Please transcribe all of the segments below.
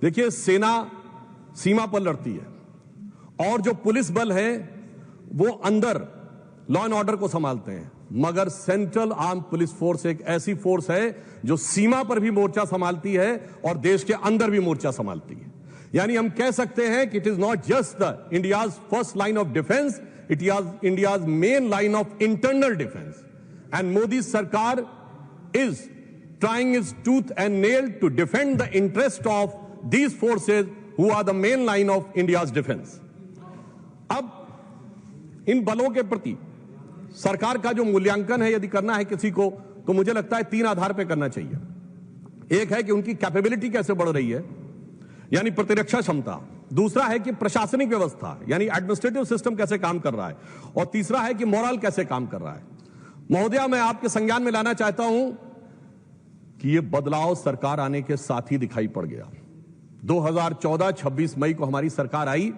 देखिए, सेना सीमा पर लड़ती है और जो पुलिस बल है वो अंदर लॉ एंड ऑर्डर को संभालते हैं, मगर सेंट्रल आर्म पुलिस फोर्स एक ऐसी फोर्स है जो सीमा पर भी मोर्चा संभालती है और देश के अंदर भी मोर्चा संभालती है। यानी हम कह सकते हैं कि it is not just the India's first line of defence, it is India's main line of internal defence. And Modi सरकार is trying its tooth and nail to defend the interest of these forces who are the main line of India's defense. अब इन बलों के प्रति सरकार का जो मूल्यांकन है यदि करना है किसी को, तो मुझे लगता है 3 आधार पे करना चाहिए। एक है कि उनकी कैपेबिलिटी कैसे बढ़ रही है, यानी प्रतिरक्षा क्षमता। दूसरा है कि प्रशासनिक व्यवस्था यानी एडमिनिस्ट्रेटिव सिस्टम कैसे काम कर रहा है, और तीसरा है कि मोरल कैसे काम कर रहा है। महोदया, मैं आपके संज्ञान में लाना चाहता हूं कि यह बदलाव सरकार आने के साथ ही दिखाई पड़ गया। 2014 26 मई को हमारी सरकार आई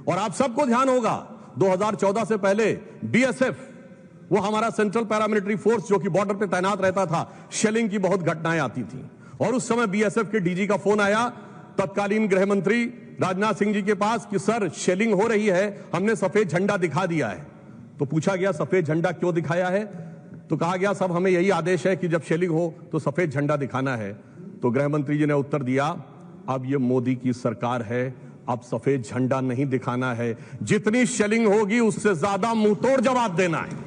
और आप सबको ध्यान होगा 2014 से पहले बीएसएफ, वो हमारा सेंट्रल पैरामिलिट्री फोर्स जो कि बॉर्डर पे तैनात रहता था, शेलिंग की बहुत घटनाएं आती थी और उस समय बीएसएफ के डीजी का फोन आया तत्कालीन गृह मंत्री राजनाथ सिंह जी के पास कि सर शेलिंग हो रही है, हमने सफेद झंडा दिखा दिया है। तो पूछा गया सफेद झंडा क्यों दिखाया है, तो कहा गया सब हमें यही आदेश है कि जब शेलिंग हो तो सफेद झंडा दिखाना है। तो गृह मंत्री जी ने उत्तर दिया, अब ये मोदी की सरकार है, अब सफेद झंडा नहीं दिखाना है, जितनी शेलिंग होगी उससे ज्यादा मुंहतोड़ जवाब देना है।